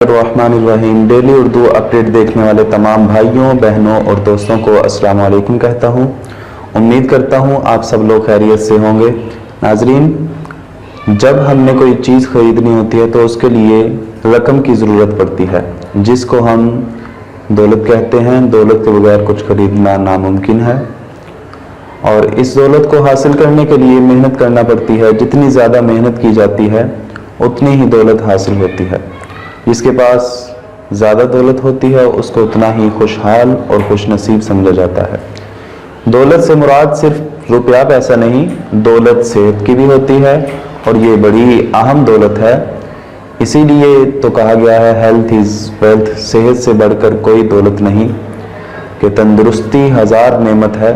الرحمن الرحیم daily Urdu update دیکھنے والے تمام بھائیوں بہنوں اور دوستوں کو السلام علیکم کہتا ہوں۔ امید کرتا ہوں آپ سب لوگ خیریت سے ہوں گے۔ ناظرین، جب ہم نے کوئی چیز خریدنی ہوتی ہے تو اس کے لیے رقم کی ضرورت پڑتی ہے، جس کو ہم دولت کہتے ہیں۔ دولت کے بغیر کچھ خریدنا ناممکن ہے، اور اس دولت کو حاصل کرنے کے لیے محنت کرنا پڑتی ہے۔ جتنی زیادہ محنت کی جاتی ہے اتنی ہی دولت حاصل ہوتی ہے۔ جس کے پاس زیادہ دولت ہوتی ہے اس کو اتنا ہی خوشحال اور خوش نصیب سمجھا جاتا ہے۔ دولت سے مراد صرف روپیہ پیسہ نہیں، دولت صحت کی بھی ہوتی ہے، اور یہ بڑی اہم دولت ہے۔ اسی لیے تو کہا گیا ہے ہیلتھ از ویلتھ، صحت سے بڑھ کر کوئی دولت نہیں، کہ تندرستی ہزار نعمت ہے،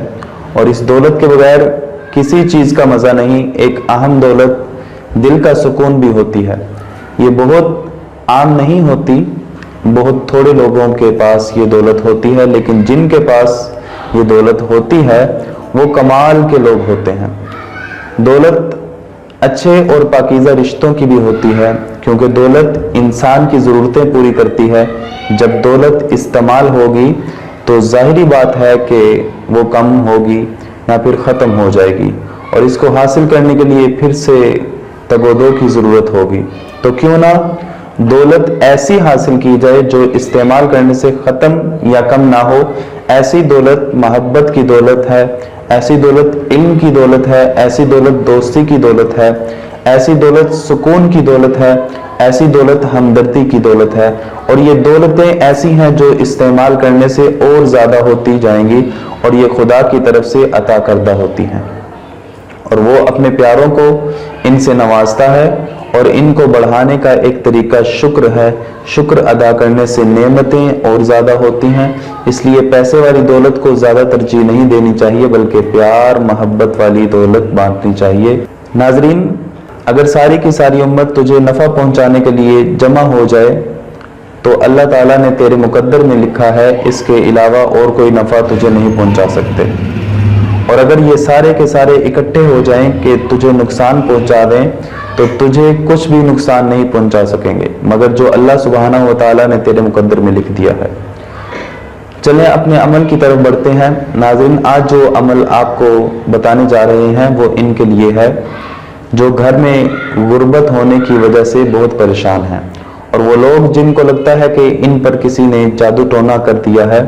اور اس دولت کے بغیر کسی چیز کا مزہ نہیں۔ ایک اہم دولت دل کا سکون بھی ہوتی ہے۔ یہ بہت عام نہیں ہوتی، بہت تھوڑے لوگوں کے پاس یہ دولت ہوتی ہے، لیکن جن کے پاس یہ دولت ہوتی ہے وہ کمال کے لوگ ہوتے ہیں۔ دولت اچھے اور پاکیزہ رشتوں کی بھی ہوتی ہے، کیونکہ دولت انسان کی ضرورتیں پوری کرتی ہے۔ جب دولت استعمال ہوگی تو ظاہری بات ہے کہ وہ کم ہوگی یا پھر ختم ہو جائے گی، اور اس کو حاصل کرنے کے لیے پھر سے تگ و دو کی ضرورت ہوگی۔ تو کیوں نہ دولت ایسی حاصل کی جائے جو استعمال کرنے سے ختم یا کم نہ ہو۔ ایسی دولت محبت کی دولت ہے، ایسی دولت علم کی دولت ہے، ایسی دولت دوستی کی دولت ہے، ایسی دولت سکون کی دولت ہے، ایسی دولت ہمدردی کی دولت ہے، اور یہ دولتیں ایسی ہیں جو استعمال کرنے سے اور زیادہ ہوتی جائیں گی، اور یہ خدا کی طرف سے عطا کردہ ہوتی ہیں، اور وہ اپنے پیاروں کو ان سے نوازتا ہے، اور ان کو بڑھانے کا ایک طریقہ شکر ہے۔ شکر ادا کرنے سے نعمتیں اور زیادہ ہوتی ہیں۔ اس لیے پیسے والی دولت کو زیادہ ترجیح نہیں دینی چاہیے، بلکہ پیار محبت والی دولت بانٹنی چاہیے۔ ناظرین، اگر ساری کی ساری امت تجھے نفع پہنچانے کے لیے جمع ہو جائے تو اللہ تعالیٰ نے تیرے مقدر میں لکھا ہے اس کے علاوہ اور کوئی نفع تجھے نہیں پہنچا سکتے۔ اور اگر یہ سارے کے سارے اکٹھے ہو جائیں کہ تجھے نقصان پہنچا دیں تو تجھے کچھ بھی نقصان نہیں پہنچا سکیں گے، مگر جو اللہ سبحانہ و تعالیٰ نے تیرے مقدر میں لکھ دیا ہے۔ چلیں اپنے عمل کی طرف بڑھتے ہیں۔ ناظرین، آج جو عمل آپ کو بتانے جا رہے ہیں وہ ان کے لیے ہے جو گھر میں غربت ہونے کی وجہ سے بہت پریشان ہیں، اور وہ لوگ جن کو لگتا ہے کہ ان پر کسی نے جادو ٹونا کر دیا ہے،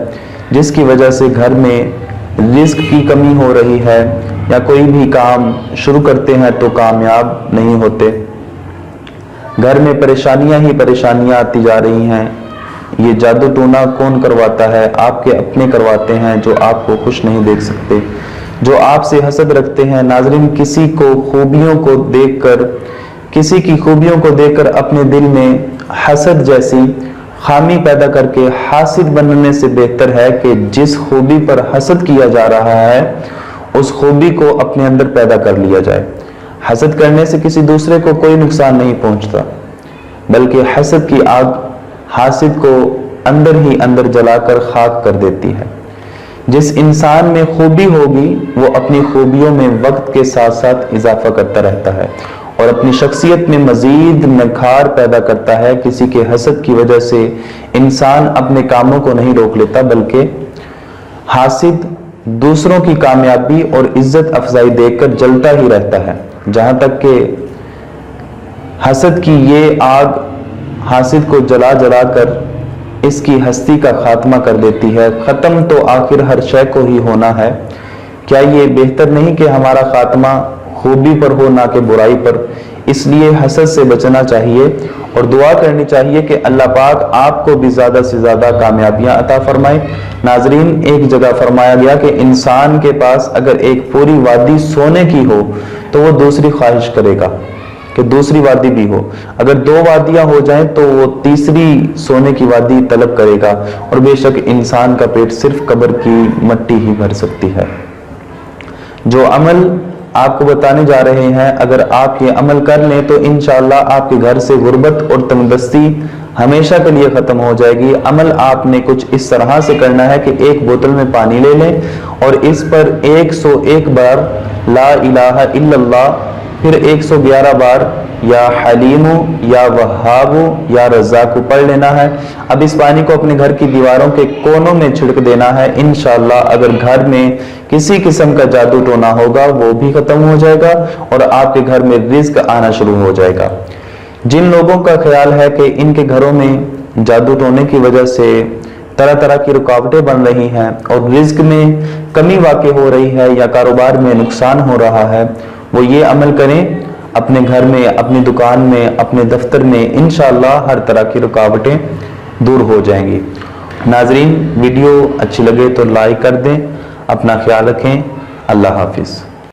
جس کی وجہ سے گھر میں رزق کی کمی ہو رہی ہے، یا کوئی بھی کام شروع کرتے ہیں تو کامیاب نہیں ہوتے، گھر میں پریشانیاں ہی پریشانیاں آتی جا رہی ہیں۔ یہ جادو ٹونا کون کرواتا ہے؟ آپ کے اپنے کرواتے ہیں جو آپ کو خوش نہیں دیکھ سکتے، جو آپ سے حسد رکھتے ہیں۔ ناظرین، کسی کو خوبیوں کو دیکھ کر، کسی کی خوبیوں کو دیکھ کر اپنے دل میں حسد جیسی خامی پیدا کر کے حاسد بننے سے بہتر ہے کہ جس خوبی پر حسد کیا جا رہا ہے اس خوبی کو اپنے اندر پیدا کر لیا جائے۔ حسد کرنے سے کسی دوسرے کو کوئی نقصان نہیں پہنچتا، بلکہ حسد کی آگ حاسد کو اندر ہی اندر جلا کر خاک کر دیتی ہے۔ جس انسان میں خوبی ہوگی وہ اپنی خوبیوں میں وقت کے ساتھ ساتھ اضافہ کرتا رہتا ہے، اور اپنی شخصیت میں مزید نکھار پیدا کرتا ہے۔ کسی کے حسد کی وجہ سے انسان اپنے کاموں کو نہیں روک لیتا، بلکہ حاسد دوسروں کی کامیابی اور عزت افزائی دیکھ کر جلتا ہی رہتا ہے، جہاں تک کہ حسد کی یہ آگ حاسد کو جلا جلا کر اس کی ہستی کا خاتمہ کر دیتی ہے۔ ختم تو آخر ہر شے کو ہی ہونا ہے۔ کیا یہ بہتر نہیں کہ ہمارا خاتمہ خوبی پر ہو، نہ کہ برائی پر؟ اس لیے حسد سے بچنا چاہیے اور دعا کرنی چاہیے کہ اللہ پاک آپ کو بھی زیادہ سے زیادہ کامیابیاں عطا فرمائے۔ ناظرین، ایک جگہ فرمایا گیا کہ انسان کے پاس اگر ایک پوری وادی سونے کی ہو تو وہ دوسری خواہش کرے گا کہ دوسری وادی بھی ہو، اگر دو وادیاں ہو جائیں تو وہ تیسری سونے کی وادی طلب کرے گا، اور بے شک انسان کا پیٹ صرف قبر کی مٹی ہی بھر سکتی ہے۔ جو عمل آپ کو بتانے جا رہے ہیں، اگر آپ یہ عمل کر لیں تو انشاءاللہ آپ کے گھر سے غربت اور تنگدستی ہمیشہ کے لیے ختم ہو جائے گی۔ عمل آپ نے کچھ اس طرح سے کرنا ہے کہ ایک بوتل میں پانی لے لیں اور اس پر 101 بار لا الہ الا اللہ، پھر 111 بار یا حلیم یا وہاب یا رزاق پڑھ لینا ہے۔ اب اس پانی کو اپنے گھر کی دیواروں کے کونوں میں چھڑک دینا ہے۔ انشاءاللہ اگر گھر میں کسی قسم کا جادو ٹونا ہوگا وہ بھی ختم ہو جائے گا اور آپ کے گھر میں رزق آنا شروع ہو جائے گا۔ جن لوگوں کا خیال ہے کہ ان کے گھروں میں جادو ٹونے کی وجہ سے طرح طرح کی رکاوٹیں بن رہی ہیں اور رزق میں کمی واقع ہو رہی ہے یا کاروبار میں نقصان ہو رہا ہے، وہ یہ عمل کریں، اپنے گھر میں، اپنی دکان میں، اپنے دفتر میں انشاءاللہ ہر طرح کی رکاوٹیں دور ہو جائیں گی۔ ناظرین، ویڈیو اچھی لگے تو لائک کر دیں، اپنا خیال رکھیں، اللہ حافظ۔